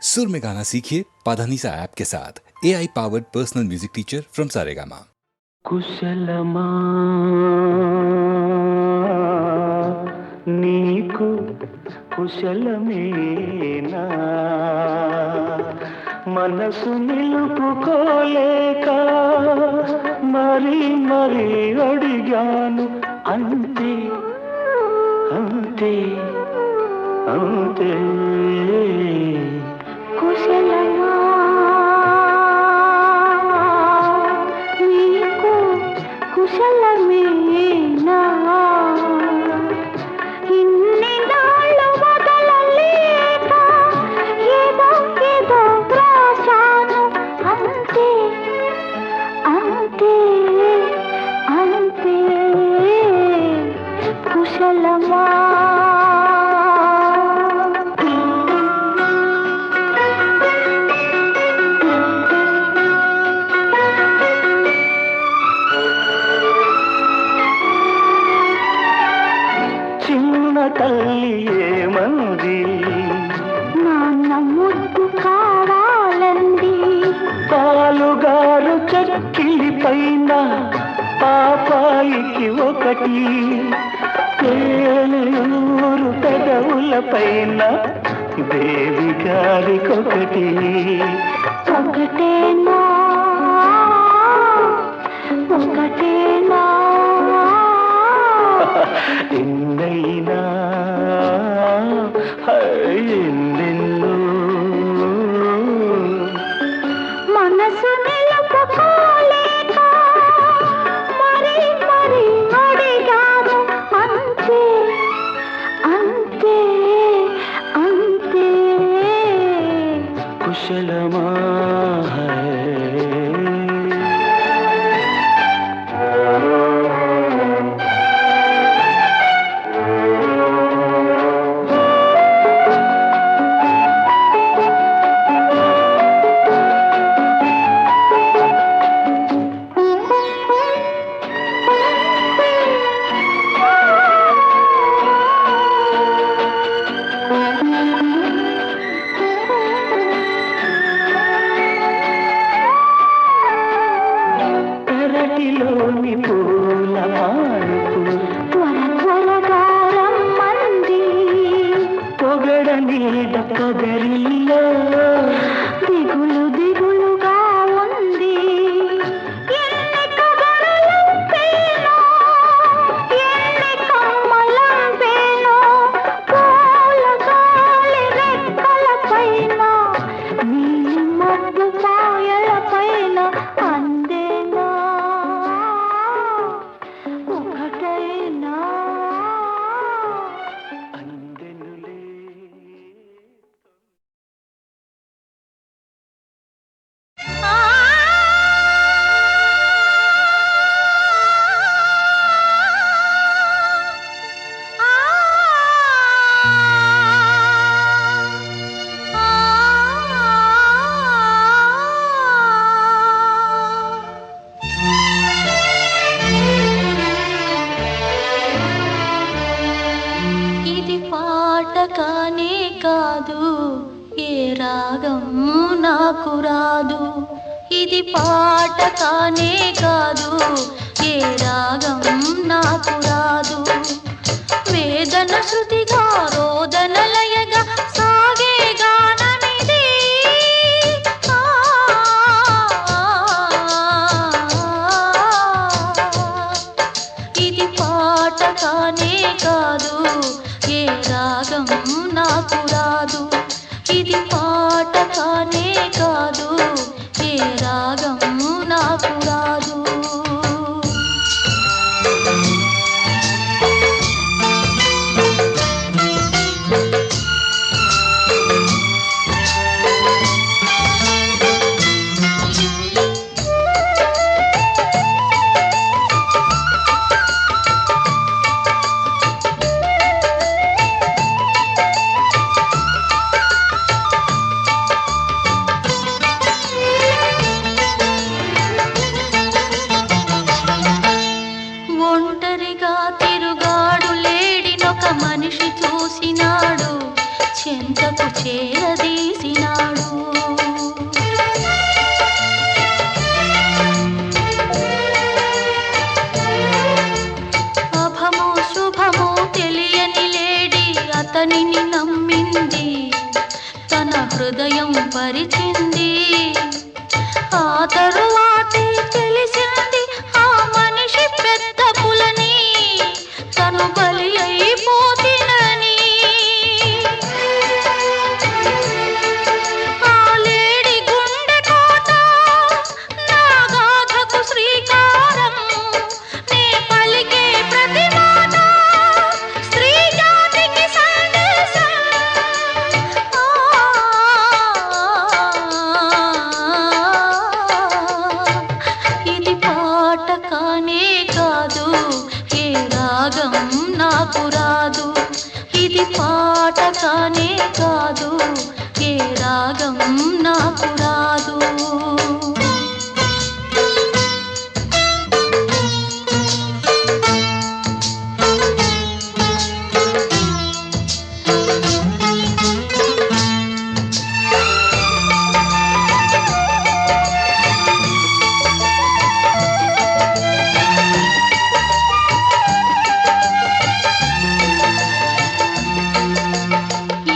सुर में गाना सीखिए पाधानीसा ऐप के साथ AI powered personal music teacher from Saregama. कुशलमा నీకు కుశలమేనా మనసు నిలుపుకోలేక మరి మరి అడిగాను అంతే అంతే అంతే కుశలమా నీకు కుశలమేనా ఇన్ని నాళ్ళు వదలలేక ఏదో ఏదో రాశాను అంతే అంతే అంతే కుశలమా తల్లి ఏమంది నాన్న ముద్దు కావాలండి పాలుగారు చక్కిలి పైన పాపాయికి ఒకటి ఏలూరు పెదవుల పైన దేవి గారికొకటి ఒకటేనా ఒకటేనా ఎన్నైనా ఎన్నెన్నో మనసు నిలుపుకోలేక మరి మరి అడిగాను అంతే అంతే అంతే కుశలమా పెరటిలోని పూల మానుకు త్వర త్వరగా రమ్మంది పొగడ నీడ పొగరిల్లో దిగులు దిగులుగా ఉంది ఎన్ని కబరలంపేనో ఎన్ని కమ్మలంపేనో పూల గాలి రెక్కల పైన నీలి మబ్బు పాయల పైన అందేనా ఒకటైనా అందెనులే ఇది పాట కానే కాదు ఏ రాగం నాకు రాదు ఇది పాట కానే కాదు ఏ రాగం నాకు రాదు వేదన శృతిగా రోదన లయగా సాగే గానమిది ఇది పాట కానే కాదు ఏ రాగం నాకు రాదు ఇది పాట కానే కాదు ఏ రాగం నాకు రాదు అతనిని నమ్మింది, తన హృదయం పరిచింది. ఆ తరువాతే తెలిసింది ఆ మనిషి పెద్ద పులని, తను బలి అయిపోతినని. ఆ లేడి గుండె కోట నా గాథకు శ్రీకారం, నే పలికే ప్రతి మాట స్త్రీ జాతికి సందేశం. ఇది పాట కానే కాదు, ఏ రాగం నాకు రాదు. ఇది పాట కానే కాదు, ఏ రాగం నాకు రాదు.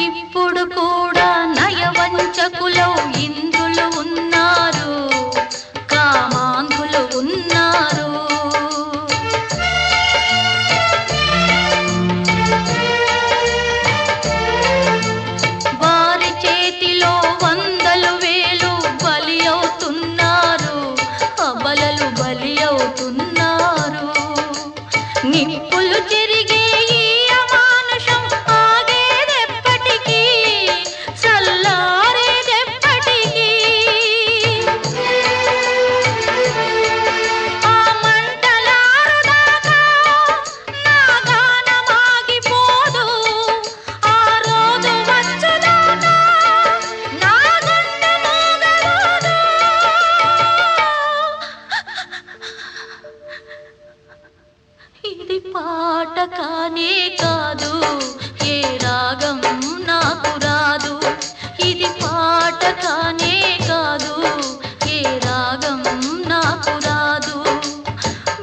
ఇప్పుడు కూడా నయవంచకులో ఇంద్రులు ఉన్నారు, కామాంధులు ఉన్నారు. వారి చేతిలో వందలు వేలు బలి అవుతున్నారు, అబలలు బలి అవుతున్నారు. నిప్పులు చెరిగే ఈ అమానుషం ఆగేదెప్పటికీ, చల్లారేదెప్పటికీ. ఆ మంటలారుదాకా నా గానం ఆగిపోదు, ఆ రోజు వచ్చుదాకా నా గుండె మూగబోదు. ఇది పాట కానే కాదు, ఏ రాగం నాకు రాదు. ఇది పాట కానే కాదు, ఏ రాగం నాకు రాదు.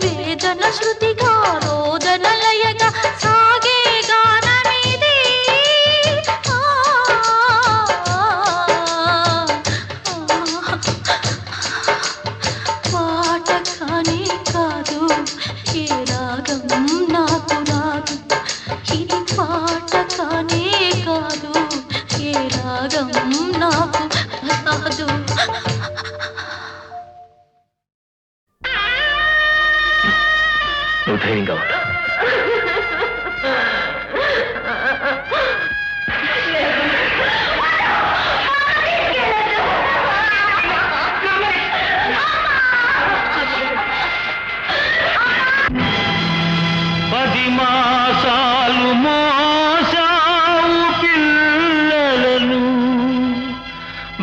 వేదన శృతిగా రోదన లయగా సాగే గానమిది. పాట కానే కాదు, ఏ రాగం నాకు రాదు. ఇది పాట కానే కాదు, ఏ రాగం నాకు రాదు. నువ్వు ధైర్యంగా ఉండు. పది మాసాలు మోసావు పిల్లలను,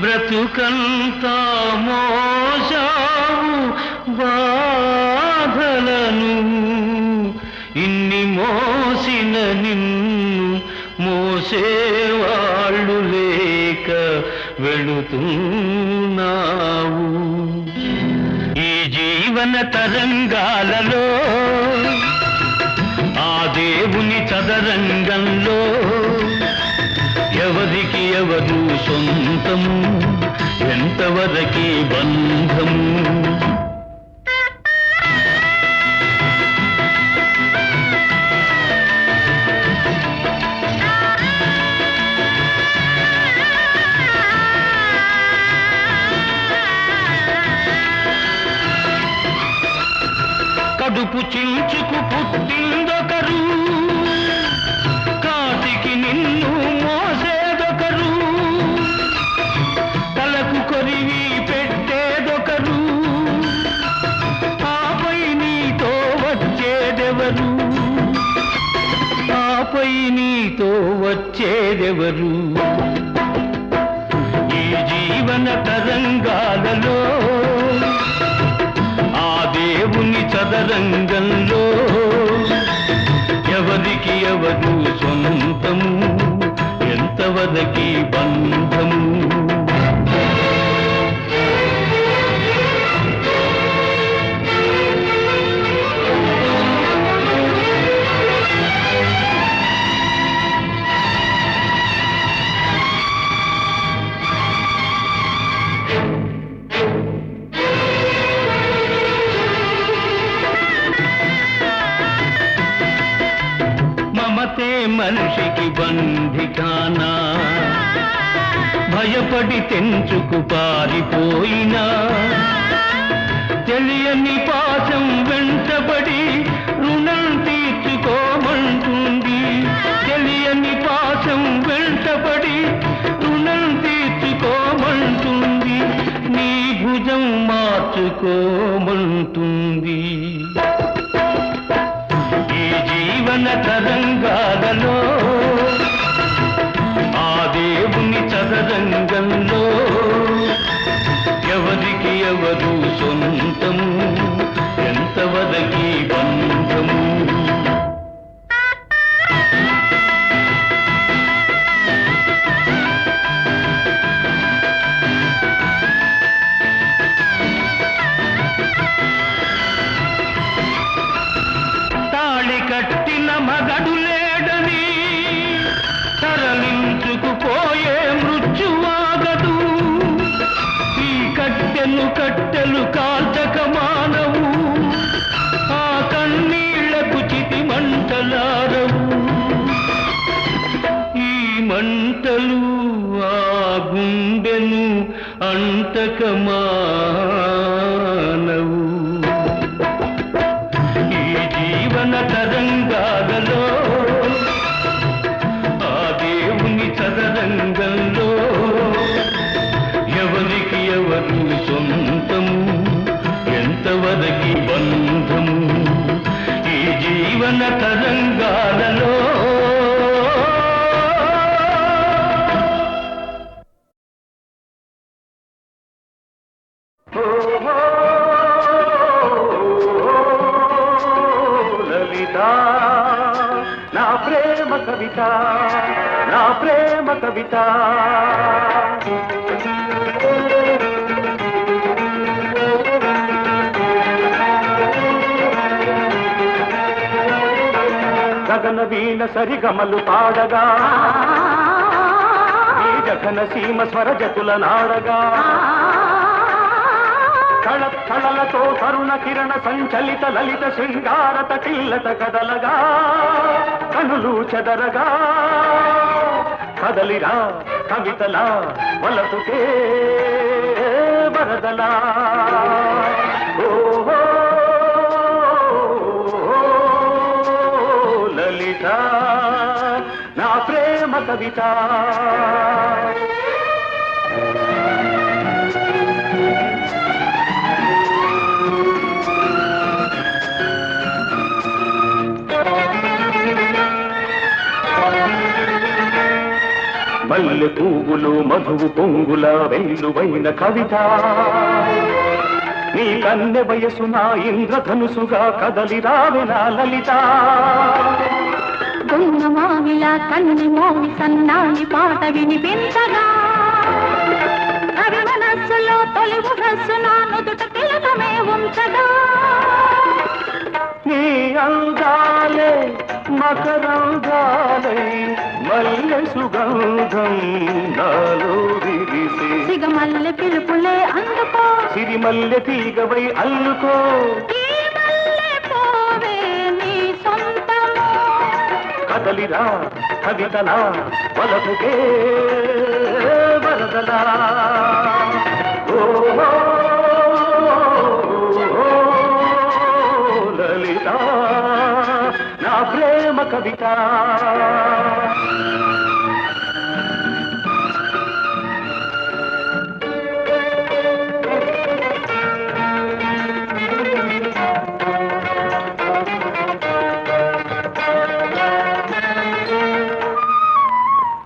బ్రతుకంతా మోసావు బాధలను. ఇన్ని మోసిన నిన్ను మోసేవాళ్ళు లేక వెళుతున్నావు. ఈ జీవన తరంగాలలో ఆ దేవుని చదరంగంలో ఎవరికి ఎవరు సొంతము, ఎంతవరకి బంధము. కడుపు చించుకు పుట్టిందొకరు, కాటికి నిన్ను మోసేదొకరు, తలకు కొరివి పెట్టేదొకరు, ఆపై నీతో వచ్చేదెవరు, ఆపై నీతో వచ్చేదెవరు. ఈ జీవన తరంగాలలో ఆ దేవుని చదరంగంలో ఎవరికి ఎవరు సొంతము, ఎంతవరకి బంధము. మనిషికి బంధికానా భయపడి తెంచుకు పారిపోయినా తెలియని పాశం వెంటబడి రుణం తీర్చుకోమంటుంది తెలియని పాశం వెంటబడి రుణం తీర్చుకోమంటుంది నీ భుజం మార్చుకోమంటుంది ఈ జీవన తరంగాలలో ఆ దేవుని చదరంగంలో ఎవరికి ఎవరు సొంతము ఎంతవరకి బంధము తాళి కట్టిన మగడు లేడని తరలించుకుపోయే మృత్యువాగదు ఈ కట్టెలు కాల్చక మానవు ఆ కన్నీళ్లకు చితి మంటలారవు ఈ మంటలు ఆ గుండెను అంటక మానవు ఈ జీవన తరంగాలలో ఆ దేవుని చదరంగంలో ఎవరికి ఎవరు సొంతము ఎంతవరకి బంధము ఈ జీవన తరంగాలలో లలిత నా ప్రేమ కవిత నా ప్రేమ కవిత గగన వీణ సరిగమలు పాడగా ఈ జగన సీమ స్వరజతుల నాడగా కళలతో తరుణ కిరణ సంచలిత లలిత శృంగారత కిల్లత కదలగా కనులు చెదరగా కదలిరా కవితలా వలపుకే వరదలా ఓహో లలిత నా ప్రేమ కవిత మల్లె పువ్వులు మధువు పొంగుల వెల్లువైన కవిత నీ కన్నె వయసు నా ఇంద్రధనుసుగా కదలి రావెనా లలిత గున్నమావిలా కన్ని మోవి సన్నాని పాట వినిపించగా అవి మనస్సులో తొలి ముహస్సు నా నుదుట తిలకమే ఉంచగా నీ అందాలే మకరందాలై మల్లె సుగంధం నాలో విరిసే సిగమల్లె పిలుపులే అందుకో సిరిమల్లె తీగవై అల్లుకో ఈ మల్లె పోవే నీ సొంతము కదలిరా కవితలా వలపుకే వరదలా ఓహో లలిత నా ప్రేమ కవిత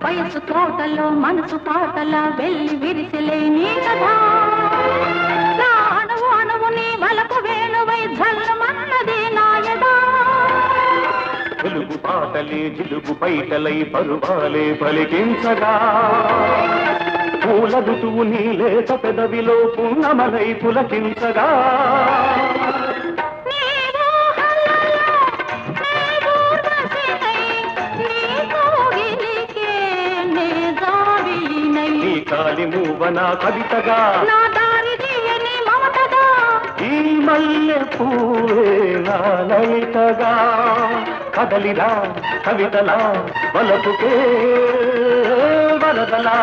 వయసు తోటలో మనసు పాటల వెళ్ళి విరిసిలే నీ కథ నా అణువు అణువు నీ వలపు వేణువై జల్లమన్నది నాయదా తెలుగు పాటలే జిలుగు పైటలై పరువాలే పలికించగా పూల ఋతువు నీ లేత పెదవిలో పున్నమలై పులకించగా నీ కాలి మూవన కవితగా నా దారి తీయని మమతగా ఈ మల్లె పూవే నా లలితగా కదలిరా కవితలా వలపుకే వరదలా